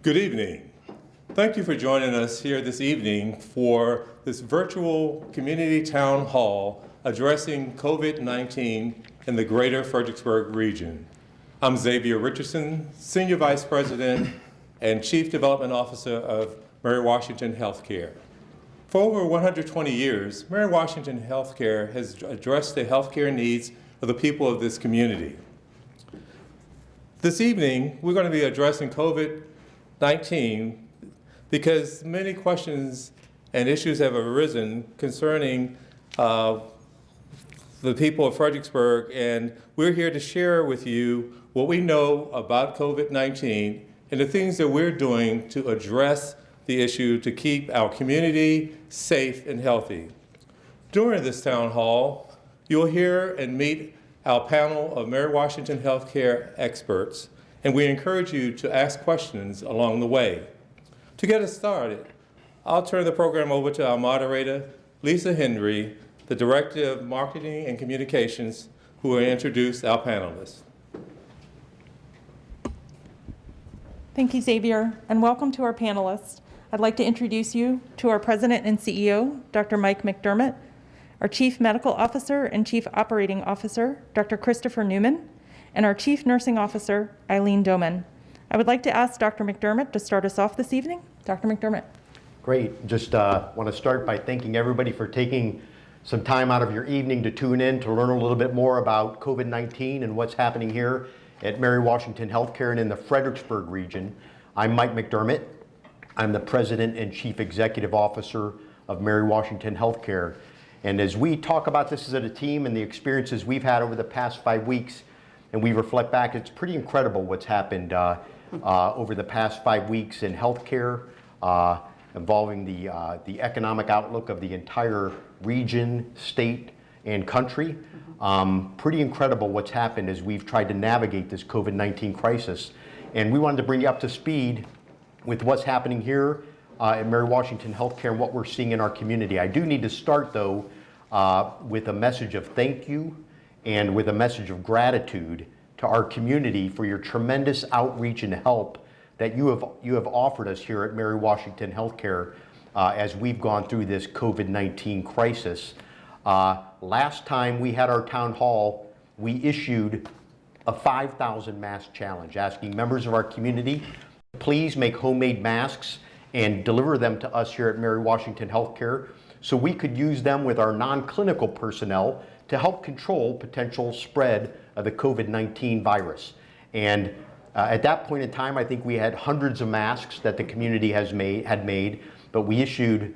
Good evening. Thank you for joining us here this evening for this virtual community town hall addressing COVID-19 in the greater Fredericksburg region. I'm Xavier Richardson, Senior Vice President and Chief Development Officer of Mary Washington Healthcare. For over 120 years, Mary Washington Healthcare has addressed the healthcare needs of the people of this community. This evening, we're going to be addressing COVID-19 because many questions and issues have arisen concerning the people of Fredericksburg, and we're here to share with you what we know about COVID-19 and the things that we're doing to address the issue to keep our community safe and healthy. During this town hall, you'll hear and meet our panel of Mary Washington Healthcare experts, and we encourage you to ask questions along the way. To get us started, I'll turn the program over to our moderator, Lisa Henry, the Director of Marketing and Communications, who will introduce our panelists. Thank you, Xavier, and welcome to our panelists. I'd like to introduce you to our President and CEO, Dr. Mike McDermott, our Chief Medical Officer and Chief Operating Officer, Dr. Christopher Newman, and our Chief Nursing Officer, Eileen Doman. I would like to ask Dr. McDermott to start us off this evening. Dr. McDermott. Great. Just want to start by thanking everybody for taking some time out of your evening to tune in to learn a little bit more about COVID-19 and what's happening here at Mary Washington Healthcare and in the Fredericksburg region. I'm Mike McDermott. I'm the President and Chief Executive Officer of Mary Washington Healthcare. And as we talk about this as a team and the experiences we've had over the past 5 weeks, and we reflect back, it's pretty incredible what's happened over the past 5 weeks in healthcare, involving the economic outlook of the entire region, state, and country. Pretty incredible what's happened as we've tried to navigate this COVID-19 crisis. And we wanted to bring you up to speed with what's happening here at Mary Washington Healthcare and what we're seeing in our community. I do need to start, though, with a message of thank you and with a message of gratitude to our community for your tremendous outreach and help that you have offered us here at Mary Washington Healthcare as we've gone through this COVID-19 crisis. Last time we had our town hall, we issued a 5,000 mask challenge asking members of our community, please make homemade masks and deliver them to us here at Mary Washington Healthcare so we could use them with our non-clinical personnel to help control potential spread of the COVID-19 virus. And at that point in time, I think we had hundreds of masks that the community had made, but we issued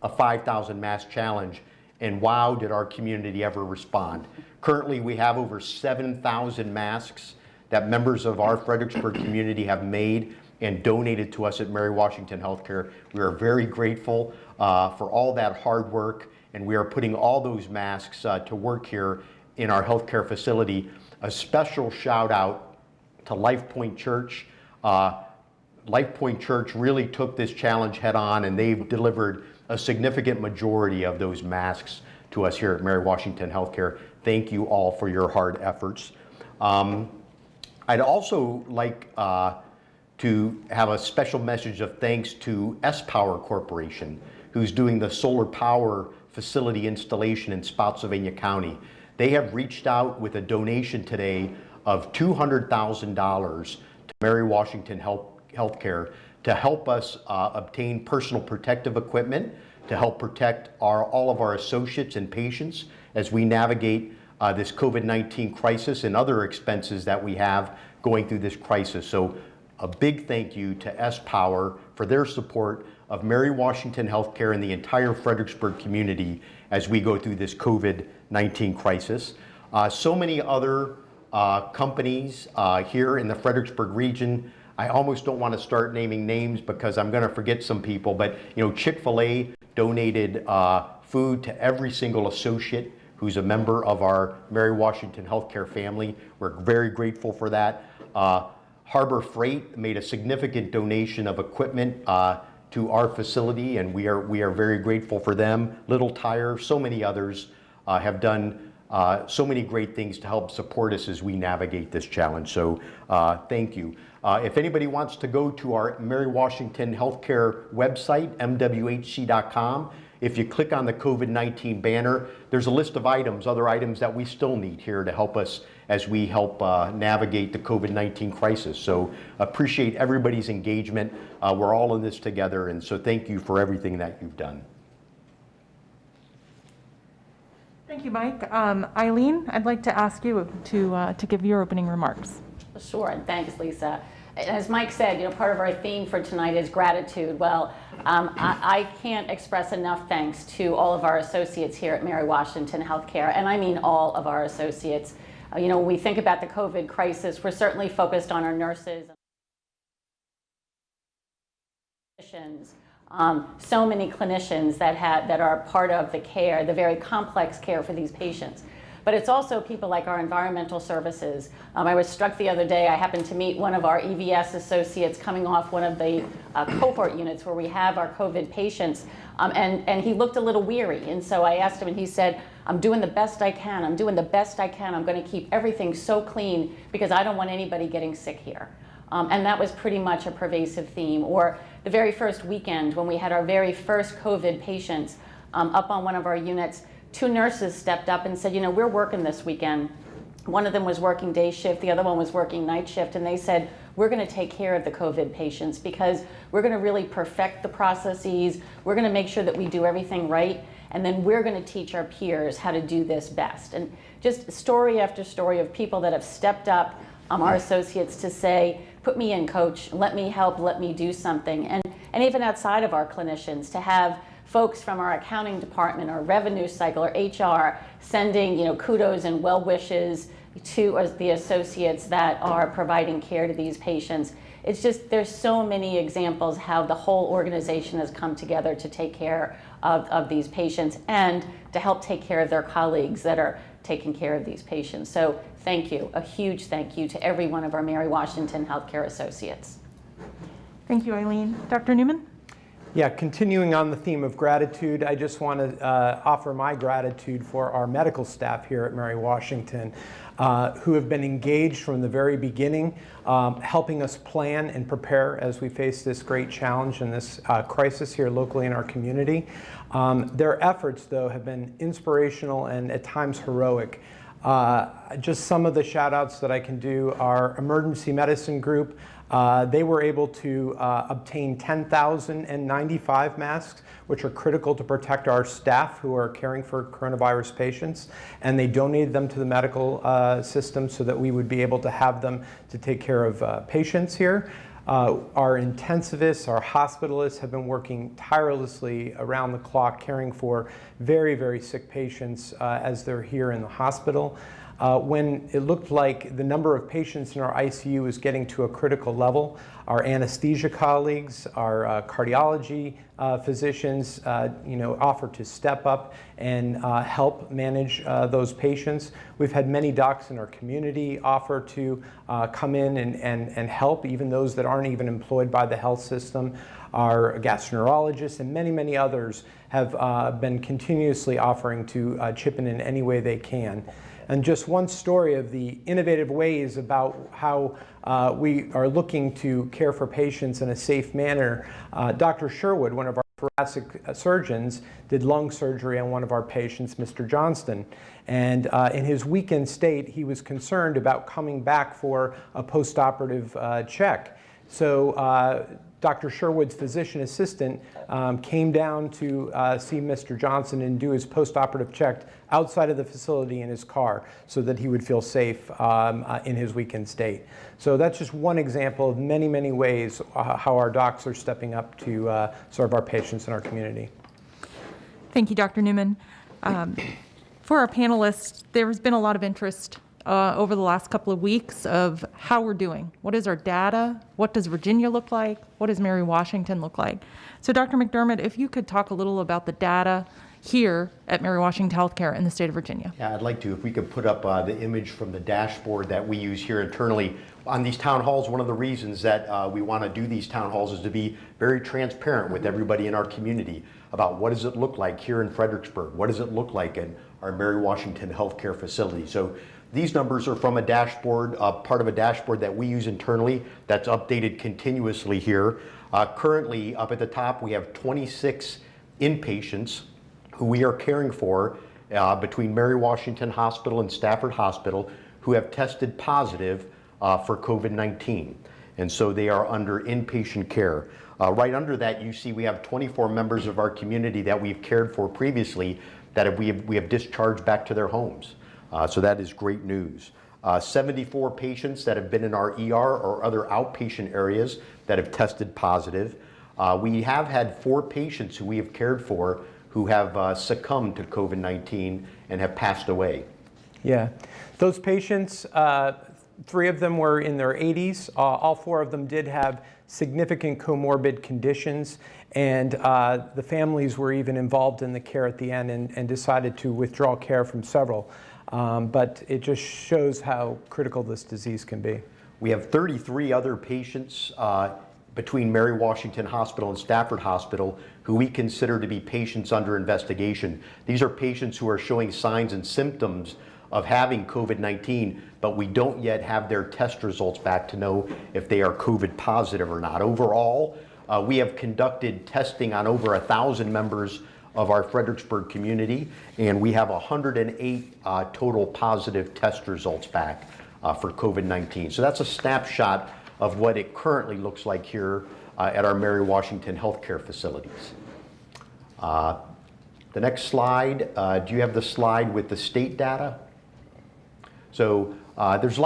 a 5,000 mask challenge, and wow, did our community ever respond. Currently, we have over 7,000 masks that members of our Fredericksburg community have made and donated to us at Mary Washington Healthcare. We are very grateful for all that hard work, and we are putting all those masks to work here in our healthcare facility. A special shout out to Life Point Church. Life Point Church really took this challenge head on, and they've delivered a significant majority of those masks to us here at Mary Washington Healthcare. Thank you all for your hard efforts. I'd also like to have a special message of thanks to S-Power Corporation, who's doing the solar power facility installation in Spotsylvania County. They have reached out with a donation today of $200,000 to Mary Washington Healthcare to help us obtain personal protective equipment, to help protect all of our associates and patients as we navigate this COVID-19 crisis and other expenses that we have going through this crisis. So a big thank you to S-Power for their support of Mary Washington Healthcare and the entire Fredericksburg community as we go through this COVID-19 crisis. So many other companies here in the Fredericksburg region. I almost don't want to start naming names because I'm going to forget some people, but Chick-fil-A donated food to every single associate who's a member of our Mary Washington Healthcare family. We're very grateful for that. Harbor Freight made a significant donation of equipment to our facility, and we are very grateful for them. Little Tire, so many others have done so many great things to help support us as we navigate this challenge. So thank you. If anybody wants to go to our Mary Washington Healthcare website, MWHC.com, if you click on the COVID-19 banner, there's a list of items, other items that we still need here to help us as we help navigate the COVID-19 crisis. So appreciate everybody's engagement. We're all in this together, and so thank you for everything that you've done. Thank you, Mike. Eileen, I'd like to ask you to give your opening remarks. Sure, and thanks, Lisa. As Mike said, part of our theme for tonight is gratitude. Well, I can't express enough thanks to all of our associates here at Mary Washington Healthcare, and I mean all of our associates. When we think about the COVID crisis, we're certainly focused on our nurses and physicians. So many clinicians that are part of the care, the very complex care for these patients. But it's also people like our environmental services. I was struck the other day, I happened to meet one of our EVS associates coming off one of the cohort units where we have our COVID patients, and he looked a little weary. And so I asked him, and he said, I'm doing the best I can. I'm doing the best I can. I'm going to keep everything so clean because I don't want anybody getting sick here. And that was pretty much a pervasive theme. Or the very first weekend when we had our very first COVID patients up on one of our units, 2 nurses stepped up and said, we're working this weekend. One of them was working day shift, the other one was working night shift, and they said, we're going to take care of the COVID patients because we're going to really perfect the processes, we're going to make sure that we do everything right, and then we're going to teach our peers how to do this best. And just story after story of people that have stepped up, our associates, to say, put me in, coach, let me help, let me do something. And even outside of our clinicians, to have folks from our accounting department, our revenue cycle, or HR, sending kudos and well wishes to the associates that are providing care to these patients. It's just, there's so many examples how the whole organization has come together to take care of these patients and to help take care of their colleagues that are taking care of these patients. So thank you, a huge thank you to every one of our Mary Washington Healthcare associates. Thank you, Eileen. Dr. Newman? Yeah, continuing on the theme of gratitude, I just want to offer my gratitude for our medical staff here at Mary Washington, who have been engaged from the very beginning, helping us plan and prepare as we face this great challenge and this crisis here locally in our community. Their efforts, though, have been inspirational and at times heroic. Just some of the shout outs that I can do, our emergency medicine group, they were able to obtain 10,095 masks, which are critical to protect our staff who are caring for coronavirus patients, and they donated them to the medical system so that we would be able to have them to take care of patients here. Our intensivists, our hospitalists have been working tirelessly around the clock caring for very, very sick patients as they're here in the hospital. When it looked like the number of patients in our ICU was getting to a critical level, our anesthesia colleagues, our cardiology physicians, offered to step up and help manage those patients. We've had many docs in our community offer to come in and help, even those that aren't even employed by the health system. Our gastroenterologists and many, many others have been continuously offering to chip in any way they can. And just one story of the innovative ways about how we are looking to care for patients in a safe manner. Dr. Sherwood, one of our thoracic surgeons, did lung surgery on one of our patients, Mr. Johnston. And in his weakened state, he was concerned about coming back for a post-operative check. So Dr. Sherwood's physician assistant came down to see Mr. Johnson and do his post-operative check outside of the facility in his car so that he would feel safe in his weakened state. So that's just one example of many, many ways how our docs are stepping up to serve our patients in our community. Thank you, Dr. Newman. For our panelists, there has been a lot of interest over the last couple of weeks of how we're doing. What is our data? What does Virginia look like? What does Mary Washington look like? So Dr. McDermott, if you could talk a little about the data here at Mary Washington Healthcare in the state of Virginia. Yeah, I'd like to, if we could put up the image from the dashboard that we use here internally. On these town halls, one of the reasons that we want to do these town halls is to be very transparent with everybody in our community about what does it look like here in Fredericksburg? What does it look like in our Mary Washington healthcare facility. So these numbers are from a dashboard, part of a dashboard that we use internally that's updated continuously here. Currently, up at the top, we have 26 inpatients who we are caring for between Mary Washington Hospital and Stafford Hospital who have tested positive for COVID-19. And so they are under inpatient care. Right under that, you see we have 24 members of our community that we've cared for previously that we have discharged back to their homes. So that is great news. 74 patients that have been in our ER or other outpatient areas that have tested positive. We have had 4 patients who we have cared for who have succumbed to COVID-19 and have passed away. Yeah, those patients, 3 of them were in their 80s. All 4 of them did have significant comorbid conditions, and the families were even involved in the care at the end and decided to withdraw care from several. But it just shows how critical this disease can be. We have 33 other patients between Mary Washington Hospital and Stafford Hospital who we consider to be patients under investigation. These are patients who are showing signs and symptoms of having COVID-19, but we don't yet have their test results back to know if they are COVID positive or not. Overall, we have conducted testing on over 1,000 members of our Fredericksburg community, and we have 108 total positive test results back for COVID-19. So that's a snapshot of what it currently looks like here at our Mary Washington healthcare facilities. The next slide, do you have the slide with the state data? So there's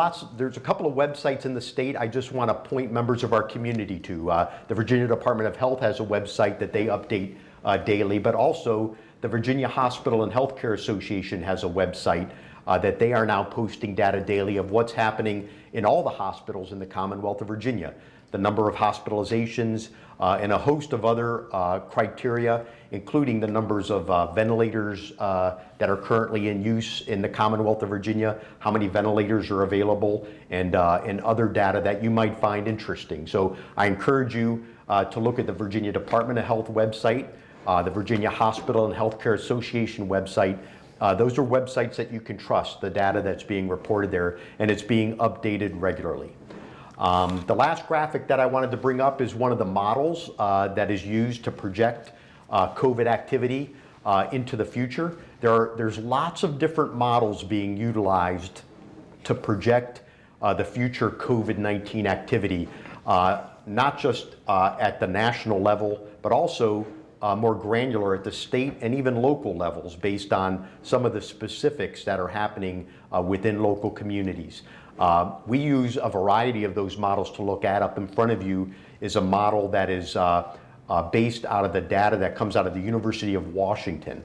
a couple of websites in the state I just want to point members of our community to. The Virginia Department of Health has a website that they update daily, but also the Virginia Hospital and Healthcare Association has a website that they are now posting data daily of what's happening in all the hospitals in the Commonwealth of Virginia. The number of hospitalizations and a host of other criteria, including the numbers of ventilators that are currently in use in the Commonwealth of Virginia, how many ventilators are available, and other data that you might find interesting. So I encourage you to look at the Virginia Department of Health website, the Virginia Hospital and Healthcare Association website. Those are websites that you can trust, the data that's being reported there, and it's being updated regularly. The last graphic that I wanted to bring up is one of the models that is used to project COVID activity into the future. There's lots of different models being utilized to project the future COVID-19 activity, not just at the national level, but also more granular at the state and even local levels based on some of the specifics that are happening within local communities. We use a variety of those models to look at. Up in front of you is a model that is based out of the data that comes out of the University of Washington.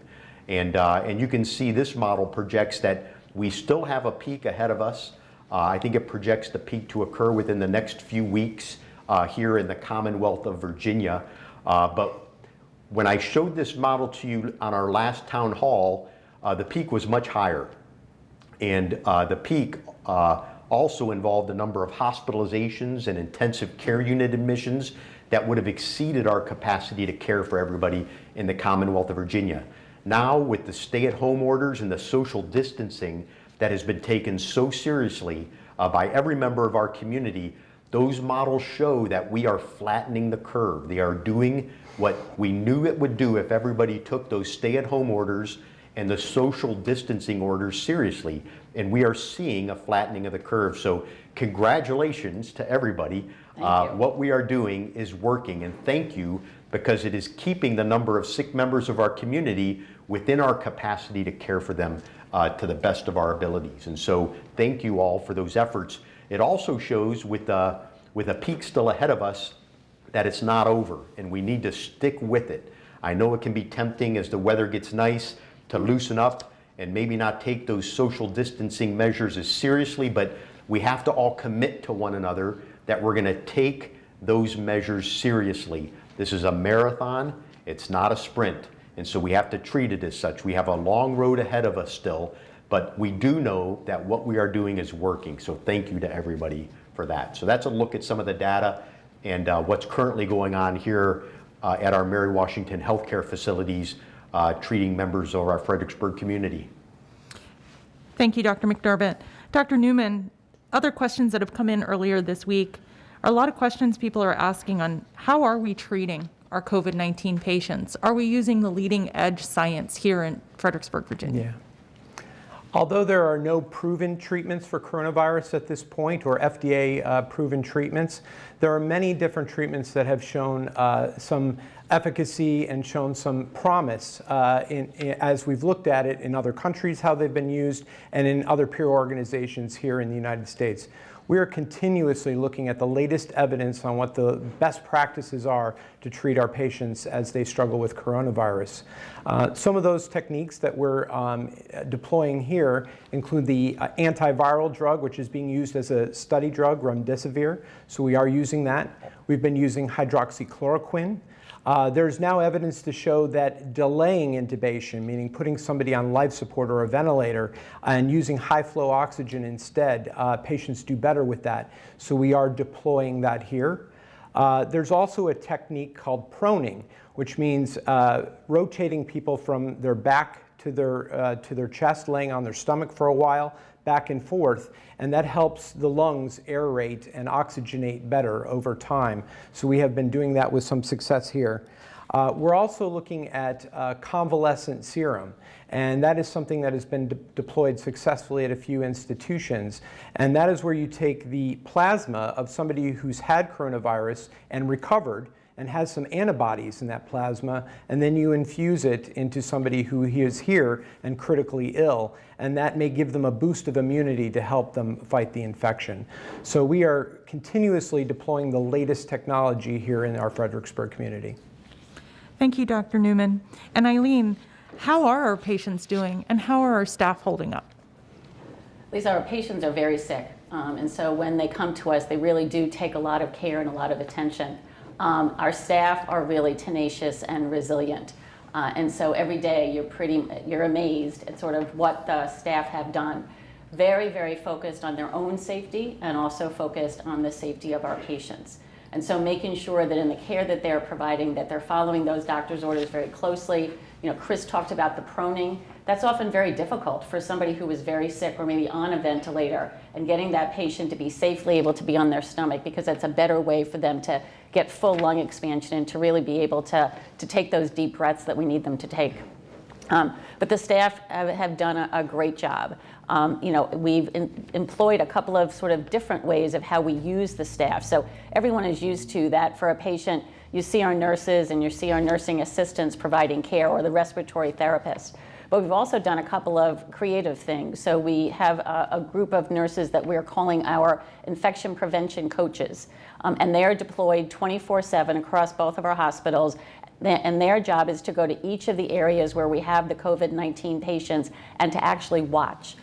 And you can see this model projects that we still have a peak ahead of us. I think it projects the peak to occur within the next few weeks here in the Commonwealth of Virginia. But when I showed this model to you on our last town hall, the peak was much higher. And the peak also involved a number of hospitalizations and intensive care unit admissions that would have exceeded our capacity to care for everybody in the Commonwealth of Virginia. Now, with the stay-at-home orders and the social distancing that has been taken so seriously by every member of our community, those models show that we are flattening the curve. They are doing what we knew it would do if everybody took those stay-at-home orders and the social distancing orders seriously. And we are seeing a flattening of the curve. So congratulations to everybody. What we are doing is working, and thank you, because it is keeping the number of sick members of our community within our capacity to care for them to the best of our abilities. And so thank you all for those efforts. It also shows with a peak still ahead of us that it's not over, and we need to stick with it. I know it can be tempting as the weather gets nice to loosen up and maybe not take those social distancing measures as seriously, but we have to all commit to one another that we're going to take those measures seriously. This is a marathon, it's not a sprint, and so we have to treat it as such. We have a long road ahead of us still, but we do know that what we are doing is working, so thank you to everybody for that. So that's a look at some of the data and what's currently going on here at our Mary Washington healthcare facilities treating members of our Fredericksburg community. Thank you, Dr. McDermott. Dr. Newman, other questions that have come in earlier this week are a lot of questions people are asking on how are we treating our COVID-19 patients? Are we using the leading edge science here in Fredericksburg, Virginia? Yeah. Although there are no proven treatments for coronavirus at this point, or FDA proven treatments, there are many different treatments that have shown some efficacy and shown some promise as we've looked at it in other countries, how they've been used, and in other peer organizations here in the United States. We are continuously looking at the latest evidence on what the best practices are to treat our patients as they struggle with coronavirus. Some of those techniques that we're deploying here include the antiviral drug, which is being used as a study drug, remdesivir. So we are using that. We've been using hydroxychloroquine. There's now evidence to show that delaying intubation, meaning putting somebody on life support or a ventilator and using high flow oxygen instead, patients do better with that. So we are deploying that here. There's also a technique called proning, which means rotating people from their back to their chest, laying on their stomach for a while, back and forth, and that helps the lungs aerate and oxygenate better over time. So we have been doing that with some success here. We're also looking at convalescent serum, and that is something that has been deployed successfully at a few institutions. And that is where you take the plasma of somebody who's had coronavirus and recovered and has some antibodies in that plasma, and then you infuse it into somebody who is here and critically ill, and that may give them a boost of immunity to help them fight the infection. So we are continuously deploying the latest technology here in our Fredericksburg community. Thank you, Dr. Newman. And Eileen, how are our patients doing and how are our staff holding up? Lisa, our patients are very sick, and so when they come to us, they really do take a lot of care and a lot of attention. Our staff are really tenacious and resilient. And so every day you're amazed at sort of what the staff have done. Very, very focused on their own safety and also focused on the safety of our patients. And so making sure that in the care that they're providing, that they're following those doctor's orders very closely. You know, Chris talked about the proning. That's often very difficult for somebody who is very sick or maybe on a ventilator, and getting that patient to be safely able to be on their stomach, because that's a better way for them to get full lung expansion and to really be able to take those deep breaths that we need them to take. But the staff have done a great job. We've employed a couple of sort of different ways of how we use the staff. So everyone is used to that. For a patient, you see our nurses and you see our nursing assistants providing care, or the respiratory therapist. But we've also done a couple of creative things. So we have a group of nurses that we're calling our infection prevention coaches. And they are deployed 24/7 across both of our hospitals. And their job is to go to each of the areas where we have the COVID-19 patients and to actually watch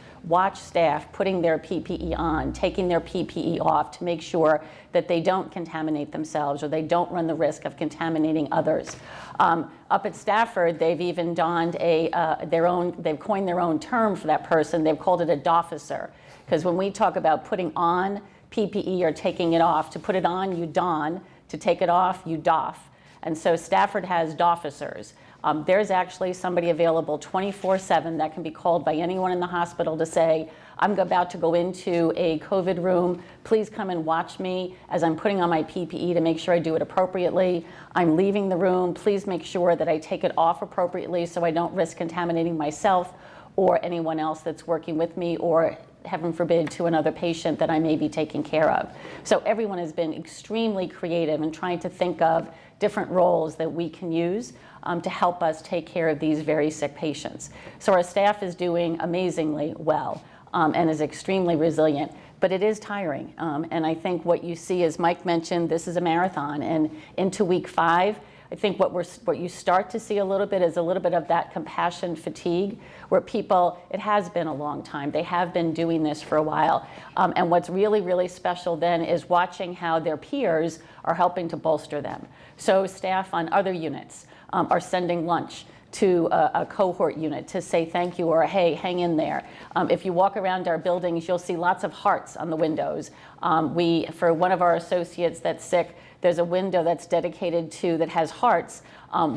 staff putting their PPE on, taking their PPE off, to make sure that they don't contaminate themselves or they don't run the risk of contaminating others. Up at Stafford, they've even donned they've coined their own term for that person. They've called it a dofficer, because when we talk about putting on PPE or taking it off, to put it on, you don; to take it off, you doff. And so Stafford has dofficers. There's actually somebody available 24/7 that can be called by anyone in the hospital to say, I'm about to go into a COVID room. Please come and watch me as I'm putting on my PPE to make sure I do it appropriately. I'm leaving the room. Please make sure that I take it off appropriately so I don't risk contaminating myself or anyone else that's working with me, or heaven forbid, to another patient that I may be taking care of. So everyone has been extremely creative in trying to think of different roles that we can use to help us take care of these very sick patients. So our staff is doing amazingly well and is extremely resilient, but it is tiring. And I think what you see, as Mike mentioned, this is a marathon, and into week 5, I think what you start to see a little bit is a little bit of that compassion fatigue, where people, it has been a long time. They have been doing this for a while. And what's really, really special then is watching how their peers are helping to bolster them. So staff on other units are sending lunch to a cohort unit to say thank you, or hey, hang in there. If you walk around our buildings, you'll see lots of hearts on the windows. For one of our associates that's sick, there's a window that's dedicated to, that has hearts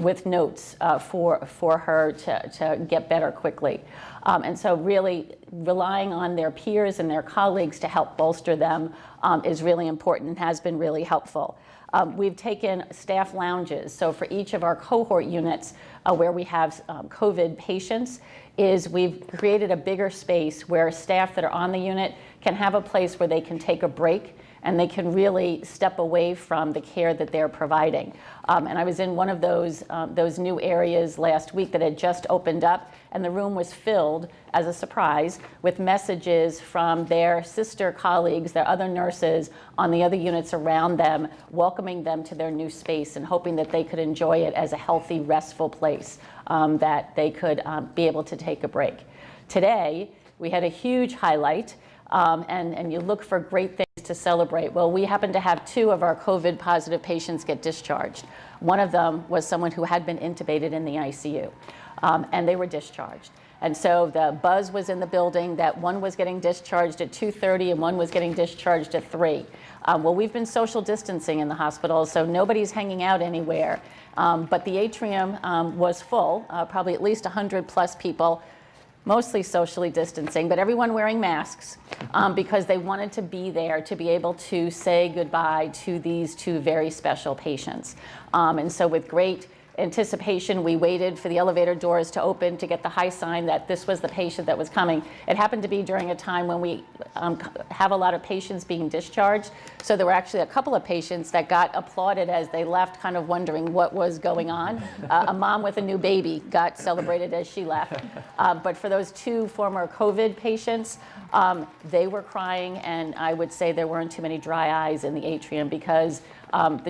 with notes for her to get better quickly. And so really relying on their peers and their colleagues to help bolster them is really important and has been really helpful. We've taken staff lounges. So for each of our cohort units where we have COVID patients, we've created a bigger space where staff that are on the unit can have a place where they can take a break and they can really step away from the care that they're providing. And I was in one of those new areas last week that had just opened up, and the room was filled, as a surprise, with messages from their sister colleagues, their other nurses on the other units around them, welcoming them to their new space and hoping that they could enjoy it as a healthy, restful place, that they could be able to take a break. Today, we had a huge highlight, and you look for great things to celebrate. Well, we happened to have 2 of our COVID positive patients get discharged. One of them was someone who had been intubated in the ICU, and they were discharged. And so the buzz was in the building that one was getting discharged at 2:30 and one was getting discharged at 3. Well, we've been social distancing in the hospital, so nobody's hanging out anywhere. But the atrium was full, probably at least 100 plus people, mostly socially distancing, but everyone wearing masks because they wanted to be there to be able to say goodbye to these 2 very special patients. And so with great anticipation, we waited for the elevator doors to open to get the high sign that this was the patient that was coming. It happened to be during a time when we have a lot of patients being discharged. So there were actually a couple of patients that got applauded as they left, kind of wondering what was going on. A mom with a new baby got celebrated as she left. But for those 2 former COVID patients, they were crying, and I would say there weren't too many dry eyes in the atrium because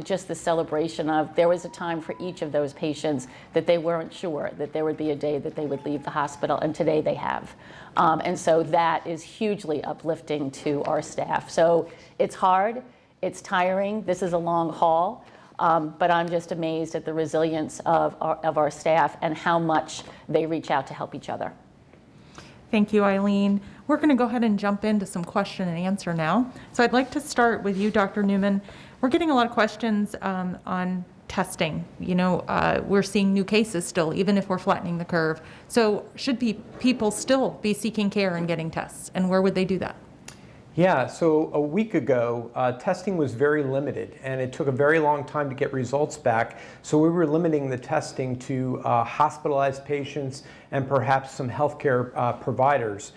just the celebration of, there was a time for each of those patients that they weren't sure that there would be a day that they would leave the hospital, and today they have. And so that is hugely uplifting to our staff. So it's hard, it's tiring, this is a long haul, but I'm just amazed at the resilience of our staff and how much they reach out to help each other. Thank you, Eileen. We're going to go ahead and jump into some question and answer now. So I'd like to start with you, Dr. Newman. We're getting a lot of questions on testing. You know, we're seeing new cases still, even if we're flattening the curve. So should people still be seeking care and getting tests? And where would they do that? Yeah, so a week ago, testing was very limited, and it took a very long time to get results back. So we were limiting the testing to hospitalized patients and perhaps some healthcare providers.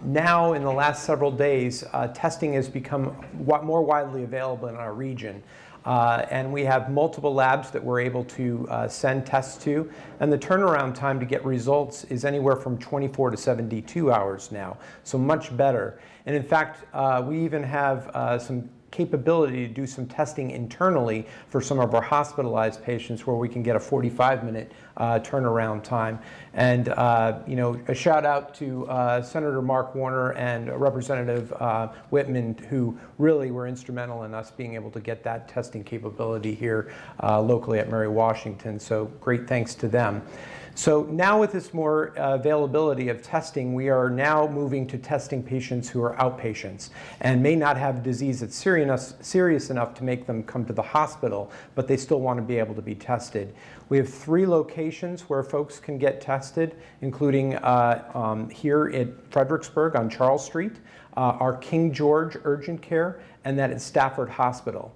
Now, in the last several days, testing has become more widely available in our region. And we have multiple labs that we're able to send tests to, and the turnaround time to get results is anywhere from 24 to 72 hours now, so much better. And in fact, we even have some capability to do some testing internally for some of our hospitalized patients where we can get a 45-minute turnaround time. And you know, a shout out to Senator Mark Warner and Representative Whitman, who really were instrumental in us being able to get that testing capability here locally at Mary Washington. So great thanks to them. So now with this more availability of testing, we are now moving to testing patients who are outpatients and may not have disease that's serious enough to make them come to the hospital, but they still want to be able to be tested. We have 3 locations where folks can get tested, including here at Fredericksburg on Charles Street, our King George Urgent Care, and that at Stafford Hospital.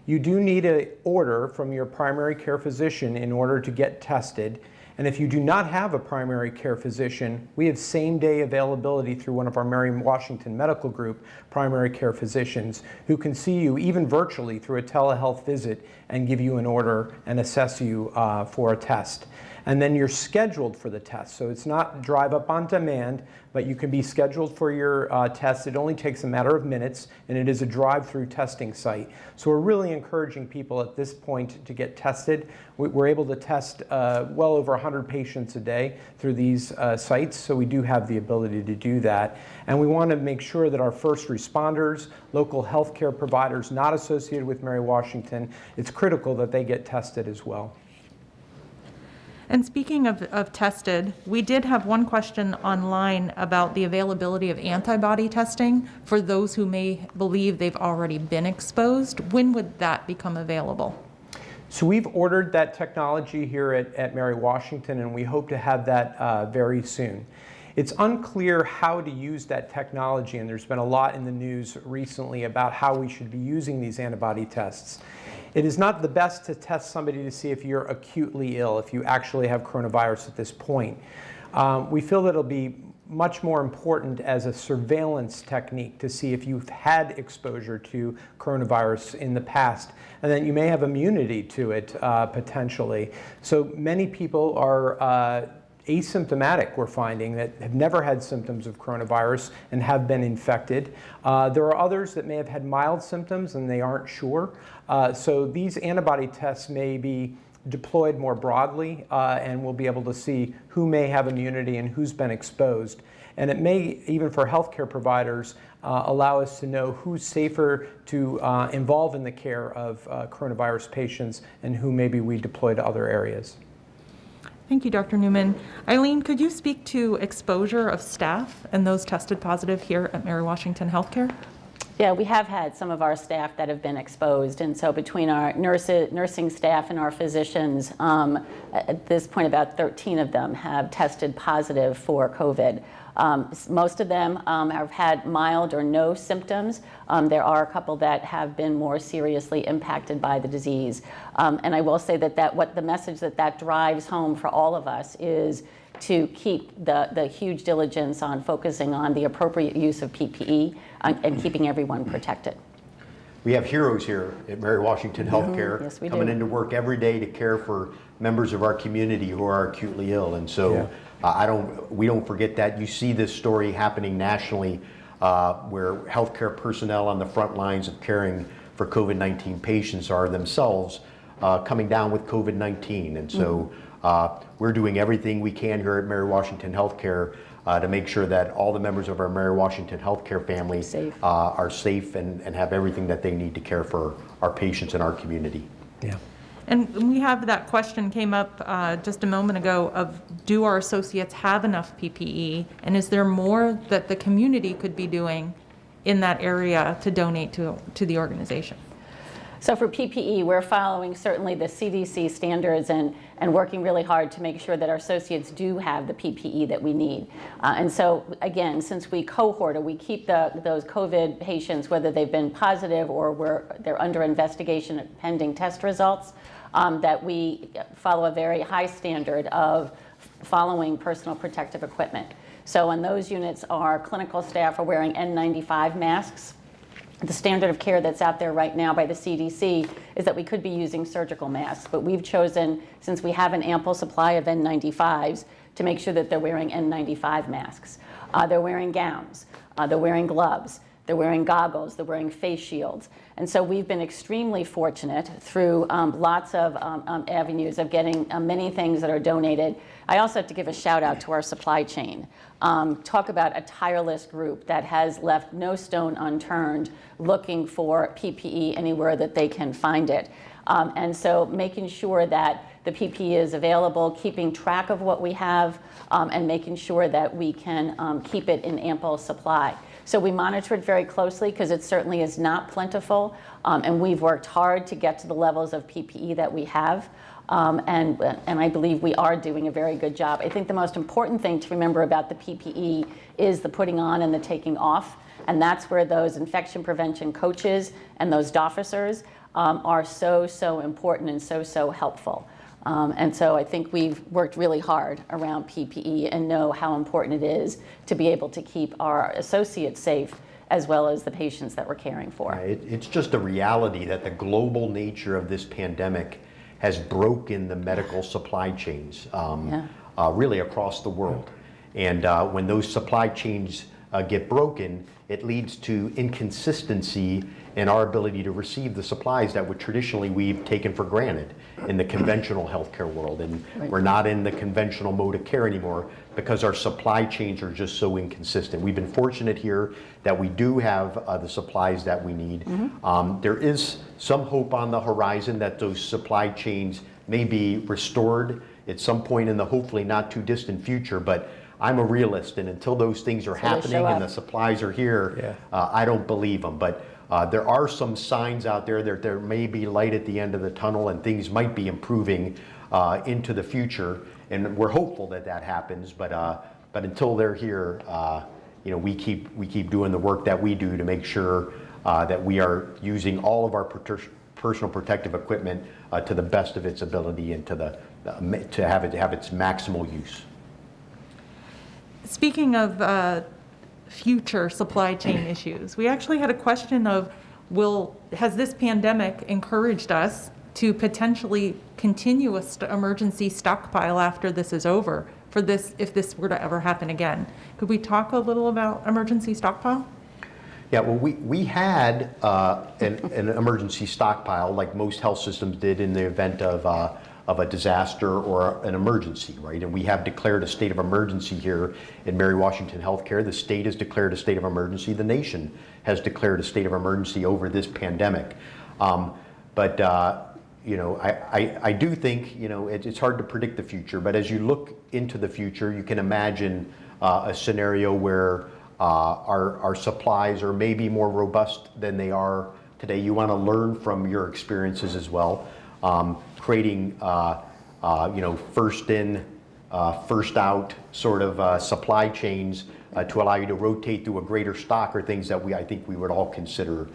You do need an order from your primary care physician in order to get tested. And if you do not have a primary care physician, we have same-day availability through one of our Mary Washington Medical Group primary care physicians who can see you even virtually through a telehealth visit and give you an order and assess you for a test. And then you're scheduled for the test. So it's not drive up on demand, but you can be scheduled for your test. It only takes a matter of minutes, and it is a drive-through testing site. So we're really encouraging people at this point to get tested. We're able to test well over 100 patients a day through these sites, so we do have the ability to do that. And we want to make sure that our first responders, local healthcare providers not associated with Mary Washington, it's critical that they get tested as well. And speaking of tested, we did have one question online about the availability of antibody testing for those who may believe they've already been exposed. When would that become available? So we've ordered that technology here at Mary Washington, and we hope to have that very soon. It's unclear how to use that technology, and there's been a lot in the news recently about how we should be using these antibody tests. It is not the best to test somebody to see if you're acutely ill, if you actually have coronavirus at this point. We feel that it'll be much more important as a surveillance technique to see if you've had exposure to coronavirus in the past, and that you may have immunity to it potentially. So many people are asymptomatic, we're finding, that have never had symptoms of coronavirus and have been infected. There are others that may have had mild symptoms and they aren't sure. So these antibody tests may be deployed more broadly, and we'll be able to see who may have immunity and who's been exposed. And it may, even for healthcare providers, allow us to know who's safer to involve in the care of coronavirus patients and who maybe we deploy to other areas. Thank you, Dr. Newman. Eileen, could you speak to exposure of staff and those tested positive here at Mary Washington Healthcare? Yeah, we have had some of our staff that have been exposed, and so between our nursing staff and our physicians, at this point about 13 of them have tested positive for COVID. Most of them have had mild or no symptoms. There are a couple that have been more seriously impacted by the disease. And I will say that what the message that drives home for all of us is to keep the huge diligence on focusing on the appropriate use of PPE and keeping everyone protected. We have heroes here at Mary Washington Healthcare Yes, we coming do. into work every day to care for members of our community who are acutely ill. And so we don't forget that. You see this story happening nationally where healthcare personnel on the front lines of caring for COVID-19 patients are themselves coming down with COVID-19. And so we're doing everything we can here at Mary Washington Healthcare to make sure that all the members of our Mary Washington Healthcare family are safe and have everything that they need to care for our patients in our community. Yeah. And we have that question came up just a moment ago of, do our associates have enough PPE? And is there more that the community could be doing in that area to donate to the organization? So for PPE, we're following certainly the CDC standards and working really hard to make sure that our associates do have the PPE that we need. And so again, since we cohort or we keep those COVID patients, whether they've been positive or they're under investigation pending test results, that we follow a very high standard of following personal protective equipment. So in those units, our clinical staff are wearing N95 masks. The standard of care that's out there right now by the CDC is that we could be using surgical masks, but we've chosen, since we have an ample supply of N95s, to make sure that they're wearing N95 masks. They're wearing gowns, they're wearing gloves, they're wearing goggles, they're wearing face shields. And so we've been extremely fortunate through lots of avenues of getting many things that are donated. I also have to give a shout out to our supply chain. Talk about a tireless group that has left no stone unturned looking for PPE anywhere that they can find it. And so making sure that the PPE is available, keeping track of what we have, and making sure that we can keep it in ample supply. So we monitor it very closely because it certainly is not plentiful, and we've worked hard to get to the levels of PPE that we have. And I believe we are doing a very good job. I think the most important thing to remember about the PPE is the putting on and the taking off. And that's where those infection prevention coaches and those DOFficers are so important and so helpful. And so I think we've worked really hard around PPE and know how important it is to be able to keep our associates safe as well as the patients that we're caring for. It's just a reality that the global nature of this pandemic has broken the medical supply chains really across the world. And when those supply chains get broken, it leads to inconsistency in our ability to receive the supplies that would traditionally we've taken for granted in the conventional healthcare world. And we're not in the conventional mode of care anymore because our supply chains are just so inconsistent. We've been fortunate here that we do have the supplies that we need. There is some hope on the horizon that those supply chains may be restored at some point in the hopefully not too distant future, but I'm a realist, and until those things are happening and the supplies are here, I don't believe them. But there are some signs out there that there may be light at the end of the tunnel, and things might be improving into the future, and we're hopeful that that happens. But until they're here, you know, we keep doing the work that we do to make sure that we are using all of our personal protective equipment to the best of its ability and to have its maximal use. Speaking of future supply chain issues, we actually had a question of, has this pandemic encouraged us to potentially continue a emergency stockpile after this is over, for this, if this were to ever happen again? Could we talk a little about emergency stockpile? Yeah, well, we had an emergency stockpile like most health systems did in the event of a disaster or an emergency, right? And we have declared a state of emergency here in Mary Washington Healthcare. The state has declared a state of emergency. The nation has declared a state of emergency over this pandemic. You know, I do think, you know, it's hard to predict the future, but as you look into the future, you can imagine a scenario where our supplies are maybe more robust than they are today. You want to learn from your experiences as well. Creating, you know, first in, first out sort of supply chains to allow you to rotate through a greater stock are things that I think we would all consider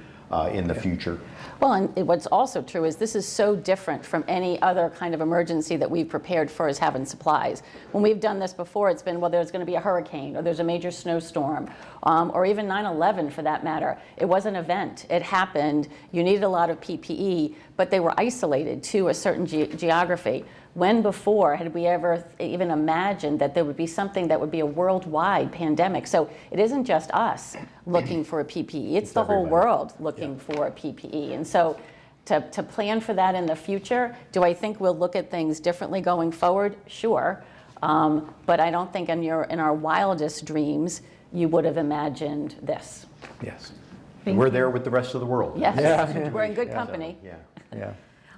in the future. Well, and what's also true is this is so different from any other kind of emergency that we've prepared for as having supplies. When we've done this before, it's been, well, there's going to be a hurricane, or there's a major snowstorm, or even 9/11 for that matter. It was an event. It happened. You needed a lot of PPE, but they were isolated to a certain geography. When before had we ever even imagined that there would be something that would be a worldwide pandemic? So it isn't just us looking for a PPE, it's the whole world looking for a PPE. And so to plan for that in the future, do I think we'll look at things differently going forward? Sure. But I don't think in our wildest dreams you would have imagined this. Yes. We're there with the rest of the world. Yes, Yeah. we're in good company. Yeah.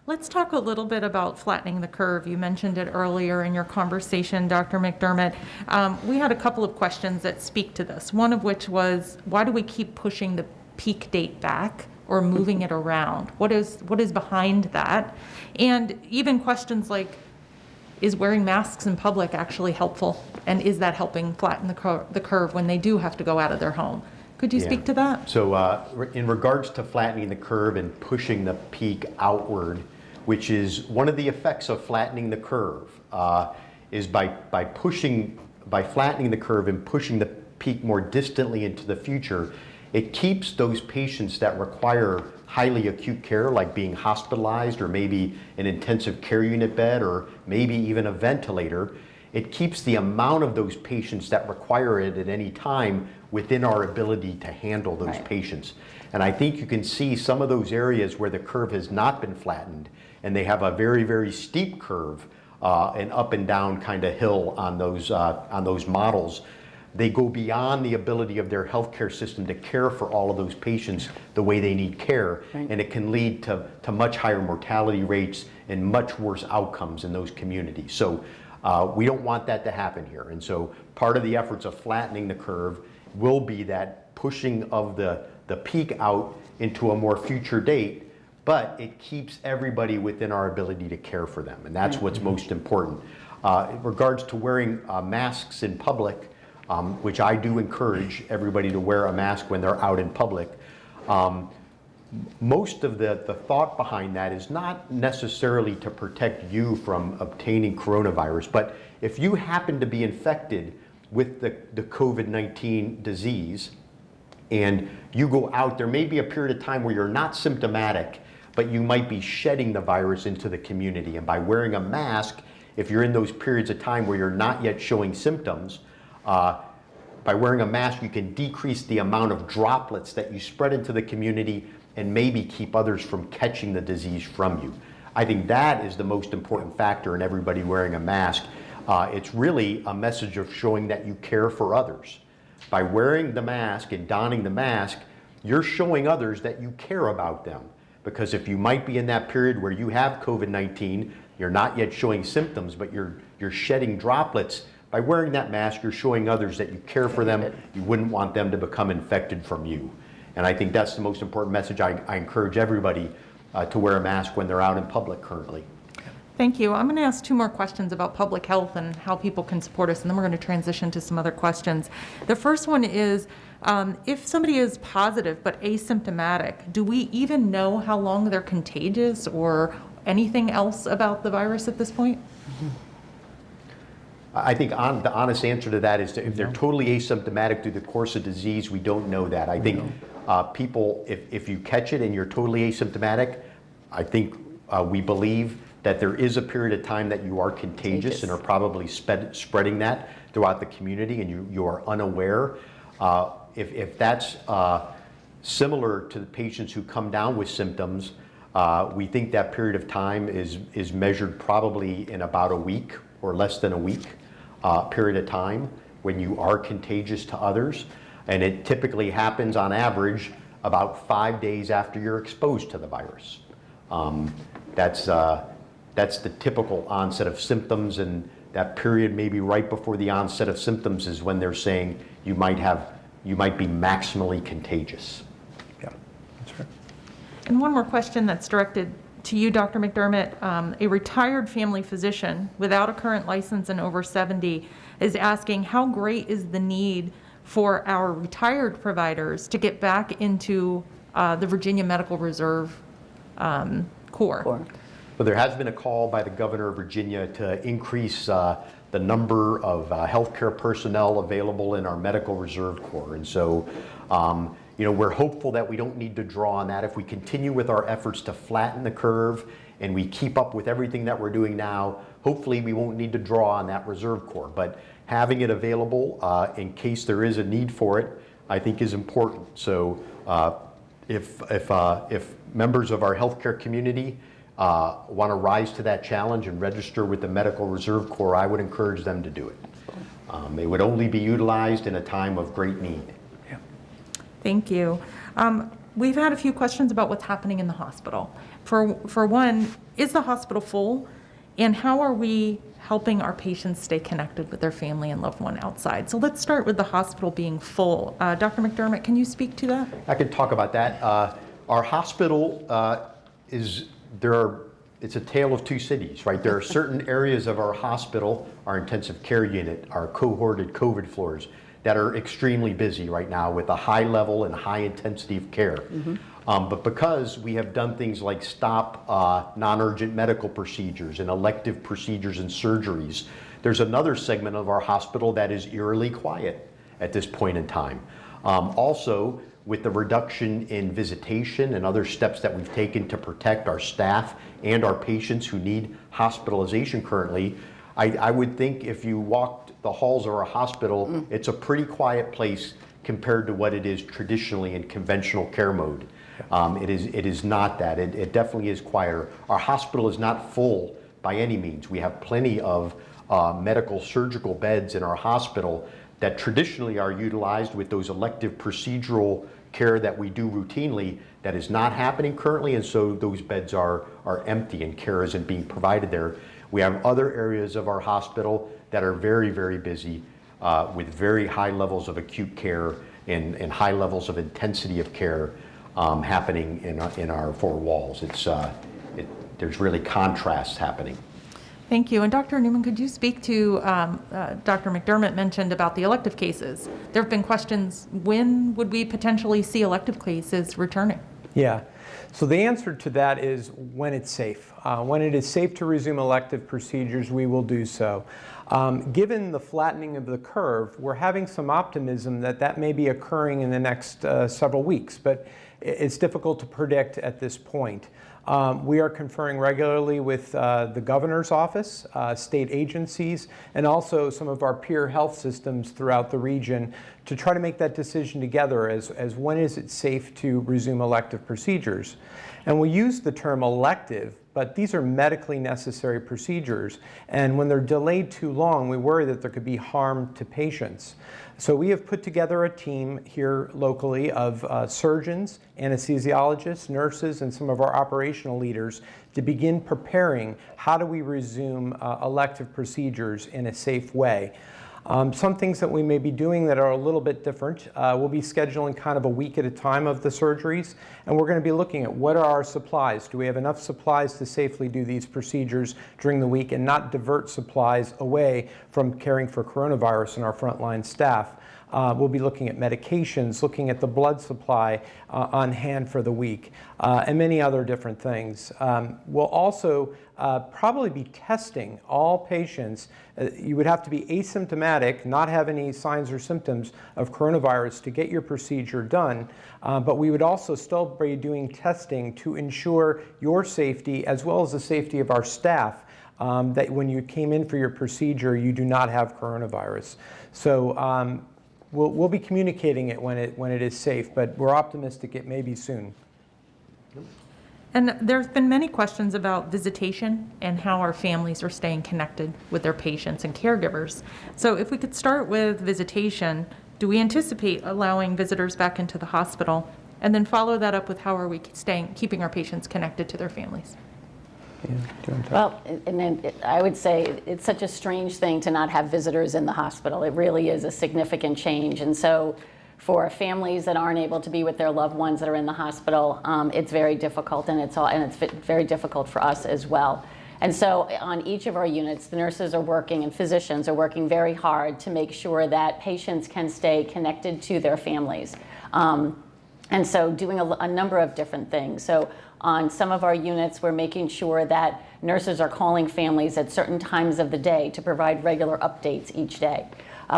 Let's talk a little bit about flattening the curve. You mentioned it earlier in your conversation, Dr. McDermott. We had a couple of questions that speak to this. One of which was, why do we keep pushing the peak date back or moving it around? What is behind that? And even questions like, is wearing masks in public actually helpful? And is that helping flatten the curve when they do have to go out of their home? Could you speak to that? So in regards to flattening the curve and pushing the peak outward, which is one of the effects of flattening the curve, is by flattening the curve and pushing the peak more distantly into the future, it keeps those patients that require highly acute care, like being hospitalized or maybe an intensive care unit bed or maybe even a ventilator. It keeps the amount of those patients that require it at any time within our ability to handle those patients. And I think you can see some of those areas where the curve has not been flattened and they have a very, very steep curve, an up and down kind of hill on those models. They go beyond the ability of their healthcare system to care for all of those patients the way they need care, and it can lead to much higher mortality rates and much worse outcomes in those communities. So we don't want that to happen here. And so part of the efforts of flattening the curve will be that pushing of the peak out into a more future date, but it keeps everybody within our ability to care for them. And that's what's most important. In regards to wearing masks in public, which I do encourage everybody to wear a mask when they're out in public, most of the thought behind that is not necessarily to protect you from obtaining coronavirus, but if you happen to be infected with the COVID-19 disease and you go out, there may be a period of time where you're not symptomatic, but you might be shedding the virus into the community. And by wearing a mask, if you're in those periods of time where you're not yet showing symptoms, by wearing a mask, you can decrease the amount of droplets that you spread into the community and maybe keep others from catching the disease from you. I think that is the most important factor in everybody wearing a mask. It's really a message of showing that you care for others. By wearing the mask and donning the mask, you're showing others that you care about them. Because if you might be in that period where you have COVID-19, You're not yet showing symptoms, but you're shedding droplets. By wearing that mask, you're showing others that you care for them. You wouldn't want them to become infected from you. And I think that's the most important message. I encourage everybody to wear a mask when they're out in public currently. Thank you. I'm going to ask 2 more questions about public health and how people can support us, and then we're going to transition to some other questions. The first one is, if somebody is positive but asymptomatic, do we even know how long they're contagious or anything else about the virus at this point? I think the honest answer to that is that if they're totally asymptomatic through the course of disease, we don't know that. I think people, if you catch it and you're totally asymptomatic, I think we believe that there is a period of time that you are contagious and are probably spreading that throughout the community, and you are unaware. If that's similar to the patients who come down with symptoms, we think that period of time is measured probably in about a week or less than a week period of time when you are contagious to others. And it typically happens on average about 5 days after you're exposed to the virus. That's the typical onset of symptoms, and that period maybe right before the onset of symptoms is when they're saying you might be maximally contagious. Yeah, that's right. And one more question that's directed to you, Dr. McDermott. A retired family physician without a current license and over 70 is asking, how great is the need for our retired providers to get back into the Virginia Medical Reserve Corps? But there has been a call by the governor of Virginia to increase the number of healthcare personnel available in our Medical Reserve Corps. And so, we're hopeful that we don't need to draw on that. If we continue with our efforts to flatten the curve and we keep up with everything that we're doing now, hopefully we won't need to draw on that Reserve Corps. But having it available in case there is a need for it, I think is important. So if members of our healthcare community want to rise to that challenge and register with the Medical Reserve Corps, I would encourage them to do it. It would only be utilized in a time of great need. Yeah. Thank you. We've had a few questions about what's happening in the hospital. For one, is the hospital full? And how are we helping our patients stay connected with their family and loved one outside? So let's start with the hospital being full. Dr. McDermott, can you speak to that? I can talk about that. Our hospital it's a tale of 2 cities, right? There are certain areas of our hospital, our intensive care unit, our cohorted COVID floors, that are extremely busy right now with a high level and high intensity of care. But because we have done things like stop non-urgent medical procedures and elective procedures and surgeries, there's another segment of our hospital that is eerily quiet at this point in time. Also, with the reduction in visitation and other steps that we've taken to protect our staff and our patients who need hospitalization currently, I would think if you walked the halls of our hospital, it's a pretty quiet place compared to what it is traditionally in conventional care mode. It is not that. It definitely is quieter. Our hospital is not full by any means. We have plenty of medical surgical beds in our hospital that traditionally are utilized with those elective procedural care that we do routinely. That is not happening currently, and so those beds are empty and care isn't being provided there. We have other areas of our hospital that are very, very busy with very high levels of acute care and high levels of intensity of care happening in our 4 walls. There's really contrasts happening. Thank you. And Dr. Newman, could you speak to, Dr. McDermott mentioned about the elective cases. There have been questions, when would we potentially see elective cases returning? Yeah. So the answer to that is when it's safe. When it is safe to resume elective procedures, we will do so. Given the flattening of the curve, we're having some optimism that that may be occurring in the next several weeks, but it's difficult to predict at this point. We are conferring regularly with the governor's office, state agencies, and also some of our peer health systems throughout the region to try to make that decision together as when is it safe to resume elective procedures. And we use the term elective but these are medically necessary procedures. And when they're delayed too long, we worry that there could be harm to patients. So we have put together a team here locally of surgeons, anesthesiologists, nurses, and some of our operational leaders to begin preparing how do we resume elective procedures in a safe way. Some things that we may be doing that are a little bit different. We'll be scheduling kind of a week at a time of the surgeries, and we're going to be looking at what are our supplies. Do we have enough supplies to safely do these procedures during the week and not divert supplies away from caring for coronavirus in our frontline staff? We'll be looking at medications, looking at the blood supply on hand for the week, and many other different things. We'll also probably be testing all patients. You would have to be asymptomatic, not have any signs or symptoms of coronavirus to get your procedure done, but we would also still be doing testing to ensure your safety as well as the safety of our staff, that when you came in for your procedure, you do not have coronavirus. So we'll be communicating it when it is safe, but we're optimistic it may be soon. And there's been many questions about visitation and how our families are staying connected with their patients and caregivers. So if we could start with visitation, do we anticipate allowing visitors back into the hospital? And then follow that up with how are we keeping our patients connected to their families? Well, and then I would say it's such a strange thing to not have visitors in the hospital. It really is a significant change. And so for families that aren't able to be with their loved ones that are in the hospital, it's very difficult, and it's very difficult for us as well. And so on each of our units, the nurses are working and physicians are working very hard to make sure that patients can stay connected to their families. And so doing a number of different things. So on some of our units, we're making sure that nurses are calling families at certain times of the day to provide regular updates each day.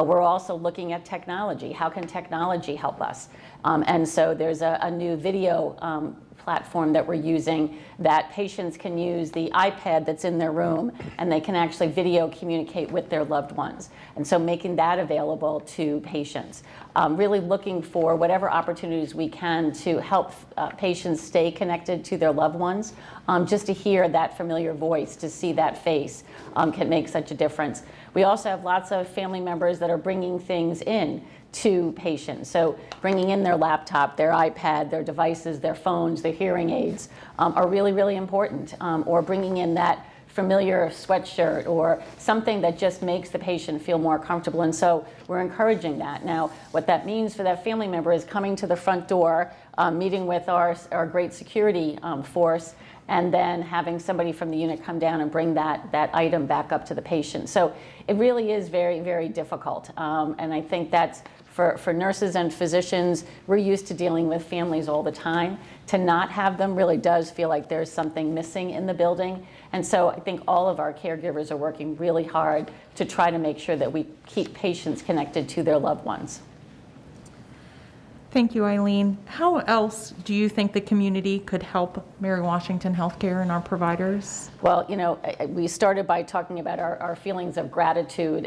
We're also looking at technology. How can technology help us? And so there's a new video platform that we're using that patients can use the iPad that's in their room, and they can actually video communicate with their loved ones. And so making that available to patients. Really looking for whatever opportunities we can to help patients stay connected to their loved ones. Just to hear that familiar voice, to see that face can make such a difference. We also have lots of family members that are bringing things in to patients. So bringing in their laptop, their iPad, their devices, their phones, their hearing aids are really, really important. Or bringing in that familiar sweatshirt or something that just makes the patient feel more comfortable. And so we're encouraging that. Now, what that means for that family member is coming to the front door, meeting with our great security force, and then having somebody from the unit come down and bring that item back up to the patient. So it really is very, very difficult. And I think that's for nurses and physicians, we're used to dealing with families all the time. To not have them really does feel like there's something missing in the building. And so I think all of our caregivers are working really hard to try to make sure that we keep patients connected to their loved ones. Thank you, Eileen. How else do you think the community could help Mary Washington Healthcare and our providers? Well, you know, we started by talking about our feelings of gratitude.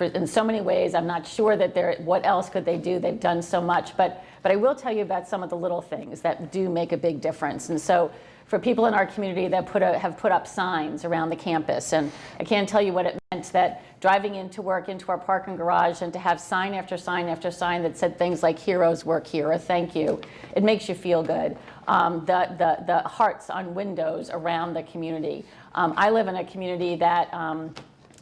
In so many ways, I'm not sure that what else could they do? They've done so much, but I will tell you about some of the little things that do make a big difference. And so for people in our community that have put up signs around the campus, and I can't tell you what it meant that driving into work, into our parking garage, and to have sign after sign after sign that said things like "Heroes work here" or "Thank you," it makes you feel good. The hearts on windows around the community. I live in a community that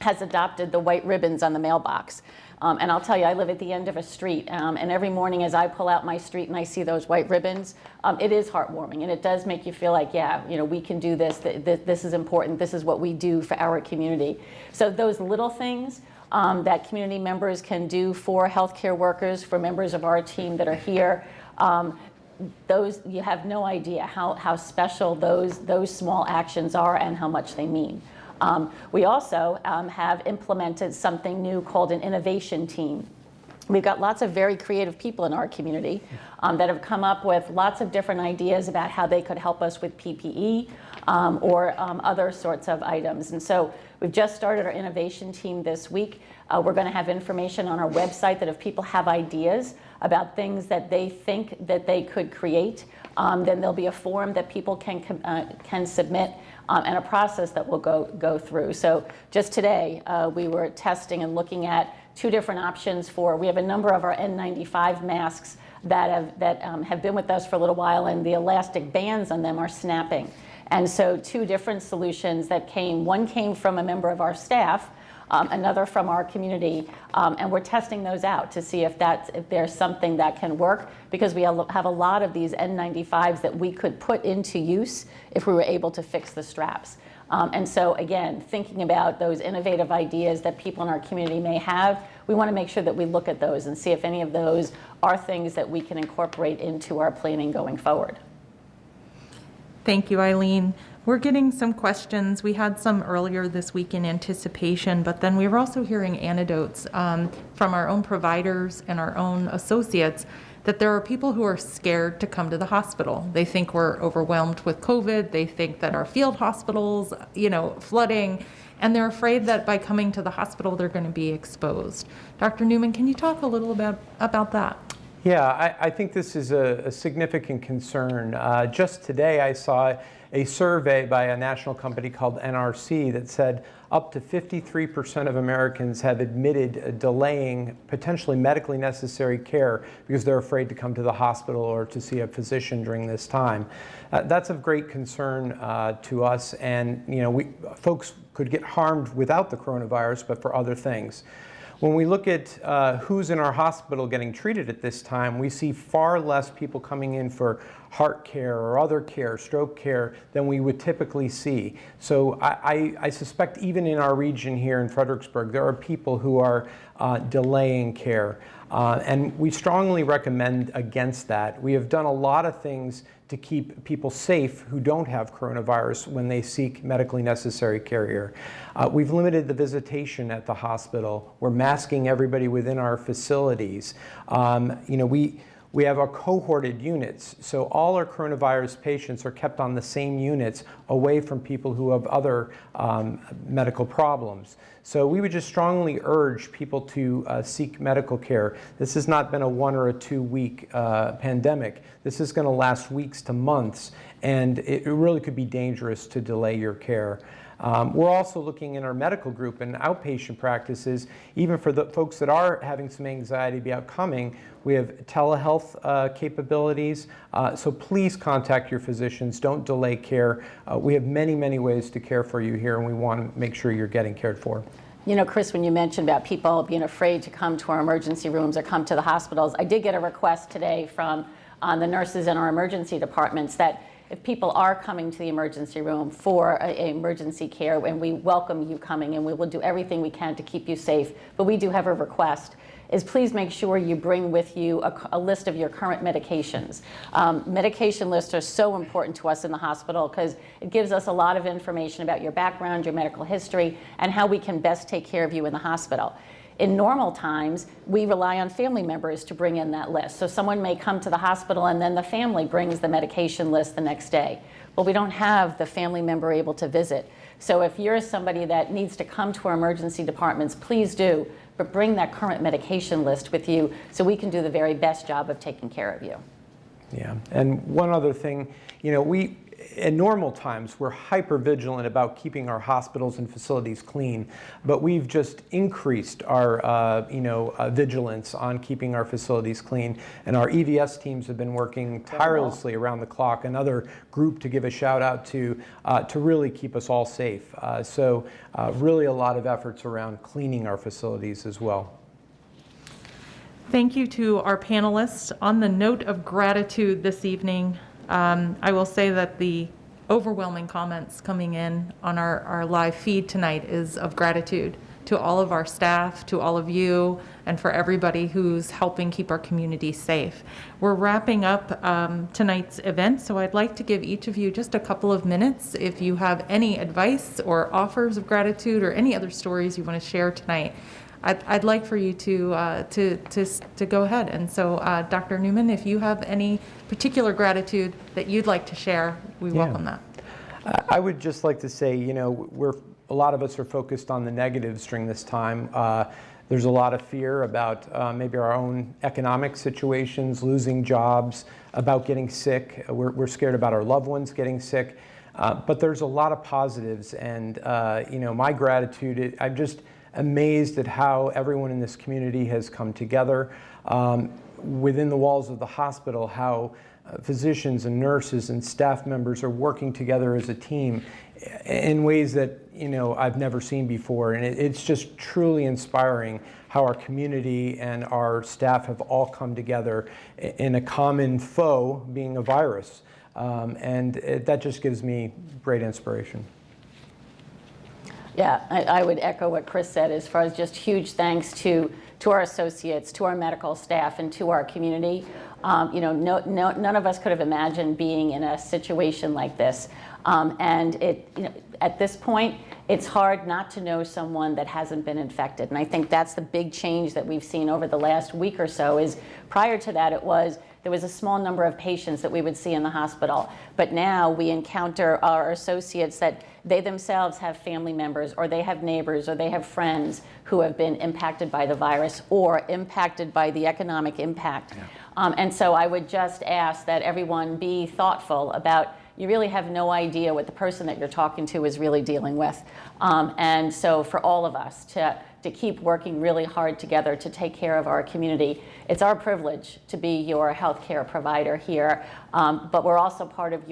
has adopted the white ribbons on the mailbox. And I'll tell you, I live at the end of a street, and every morning as I pull out my street and I see those white ribbons, it is heartwarming, and it does make you feel like, yeah, you know, we can do this, this is important, this is what we do for our community. So those little things that community members can do for healthcare workers, for members of our team that are here, those, you have no idea how special those small actions are and how much they mean. We also have implemented something new called an innovation team. We've got lots of very creative people in our community that have come up with lots of different ideas about how they could help us with PPE or other sorts of items. And so we've just started our innovation team this week. We're going to have information on our website that if people have ideas about things that they think that they could create, then there'll be a form that people can submit and a process that we'll go through. So just today, we were testing and looking at 2 different options we have a number of our N95 masks that have been with us for a little while, and the elastic bands on them are snapping. And so 2 different solutions that one came from a member of our staff, another from our community, and we're testing those out to see if there's something that can work, because we have a lot of these N95s that we could put into use if we were able to fix the straps. And so again, thinking about those innovative ideas that people in our community may have, we want to make sure that we look at those and see if any of those are things that we can incorporate into our planning going forward. Thank you, Eileen. We're getting some questions. We had some earlier this week in anticipation, but then we were also hearing anecdotes from our own providers and our own associates that there are people who are scared to come to the hospital. They think we're overwhelmed with COVID. They think that our field hospitals, flooding, and they're afraid that by coming to the hospital, they're going to be exposed. Dr. Newman, can you talk a little about that? Yeah, I think this is a significant concern. Just today, I saw a survey by a national company called NRC that said up to 53% of Americans have admitted delaying potentially medically necessary care because they're afraid to come to the hospital or to see a physician during this time. That's of great concern to us, and folks could get harmed without the coronavirus, but for other things. When we look at who's in our hospital getting treated at this time, we see far less people coming in for heart care or other care, stroke care, than we would typically see. So I suspect even in our region here in Fredericksburg, there are people who are delaying care. And we strongly recommend against that. We have done a lot of things to keep people safe who don't have coronavirus when they seek medically necessary care here. We've limited the visitation at the hospital. We're masking everybody within our facilities. We have our cohorted units, so all our coronavirus patients are kept on the same units away from people who have other medical problems. So we would just strongly urge people to seek medical care. This has not been a 1 or a 2 week pandemic. This is going to last weeks to months, and it really could be dangerous to delay your care. We're also looking in our medical group and outpatient practices, even for the folks that are having some anxiety about coming, we have telehealth capabilities. So please contact your physicians. Don't delay care. We have many, many ways to care for you here, and we want to make sure you're getting cared for. Chris, when you mentioned about people being afraid to come to our emergency rooms or come to the hospitals, I did get a request today from the nurses in our emergency departments that if people are coming to the emergency room for emergency care, and we welcome you coming, and we will do everything we can to keep you safe, but we do have a request, is please make sure you bring with you a list of your current medications. Medication lists are so important to us in the hospital because it gives us a lot of information about your background, your medical history, and how we can best take care of you in the hospital. In normal times, we rely on family members to bring in that list. So someone may come to the hospital and then the family brings the medication list the next day. Well, we don't have the family member able to visit. So if you're somebody that needs to come to our emergency departments, please do, but bring that current medication list with you so we can do the very best job of taking care of you. Yeah, and one other thing, in normal times, we're hyper vigilant about keeping our hospitals and facilities clean, but we've just increased our vigilance on keeping our facilities clean, and our EVS teams have been working tirelessly around the clock. Another group to give a shout out to really keep us all safe. So really a lot of efforts around cleaning our facilities as well. Thank you to our panelists. On the note of gratitude this evening, I will say that the overwhelming comments coming in on our live feed tonight is of gratitude to all of our staff, to all of you, and for everybody who's helping keep our community safe. We're wrapping up tonight's event, so I'd like to give each of you just a couple of minutes if you have any advice or offers of gratitude or any other stories you want to share tonight. I'd like for you to go ahead. And so, Dr. Newman, if you have any particular gratitude that you'd like to share, we welcome that. I would just like to say, a lot of us are focused on the negatives during this time. There's a lot of fear about maybe our own economic situations, losing jobs, about getting sick. We're scared about our loved ones getting sick. But there's a lot of positives, and my gratitude, I'm just amazed at how everyone in this community has come together. Within the walls of the hospital, how physicians and nurses and staff members are working together as a team in ways that I've never seen before, and it's just truly inspiring how our community and our staff have all come together in a common foe being a virus, and that just gives me great inspiration. Yeah, I would echo what Chris said as far as just huge thanks to our associates, to our medical staff, and to our community. None of us could have imagined being in a situation like this. And at this point, it's hard not to know someone that hasn't been infected. And I think that's the big change that we've seen over the last week or so. Is prior to that, there was a small number of patients that we would see in the hospital. But now we encounter our associates that they themselves have family members, or they have neighbors, or they have friends who have been impacted by the virus or impacted by the economic impact. Yeah. And so I would just ask that everyone be thoughtful about, you really have no idea what the person that you're talking to is really dealing with. And so for all of us to keep working really hard together to take care of our community. It's our privilege to be your healthcare provider here, but we're also part of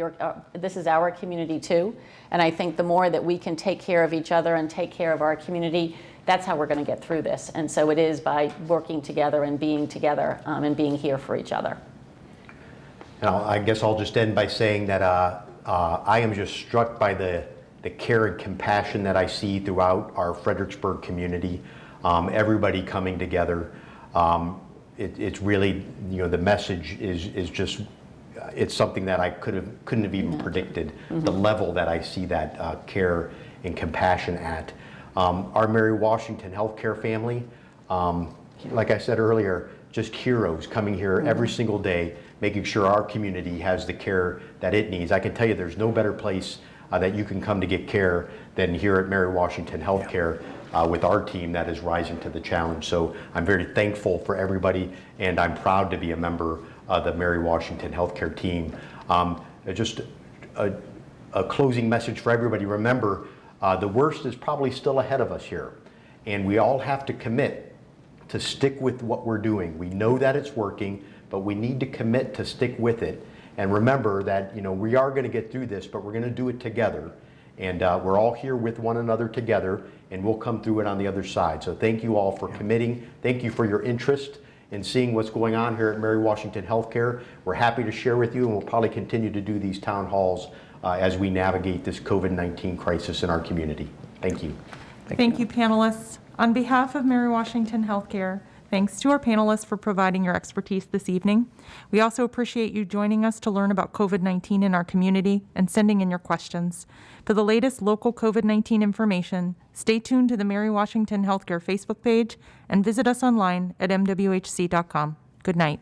this is our community too. And I think the more that we can take care of each other and take care of our community, that's how we're going to get through this. And so it is by working together and being together and being here for each other. Now, I guess I'll just end by saying that I am just struck by the care and compassion that I see throughout our Fredericksburg community. Everybody coming together. It's really, the message is just, it's something that I couldn't have even predicted. Mm-hmm. The level that I see that care and compassion at. Our Mary Washington healthcare family, like I said earlier, just heroes coming here every single day, making sure our community has the care that it needs. I can tell you there's no better place that you can come to get care than here at Mary Washington Healthcare with our team that is rising to the challenge. So I'm very thankful for everybody, and I'm proud to be a member of the Mary Washington Healthcare team. Just a closing message for everybody. Remember, the worst is probably still ahead of us here, and we all have to commit to stick with what we're doing. We know that it's working, but we need to commit to stick with it. And remember that we are going to get through this, but we're going to do it together. And we're all here with one another together, and we'll come through it on the other side. So thank you all for committing. Thank you for your interest in seeing what's going on here at Mary Washington Healthcare. We're happy to share with you, and we'll probably continue to do these town halls as we navigate this COVID-19 crisis in our community. Thank you. Thank you, panelists. On behalf of Mary Washington Healthcare, thanks to our panelists for providing your expertise this evening. We also appreciate you joining us to learn about COVID-19 in our community and sending in your questions. For the latest local COVID-19 information, stay tuned to the Mary Washington Healthcare Facebook page and visit us online at MWHC.com. Good night.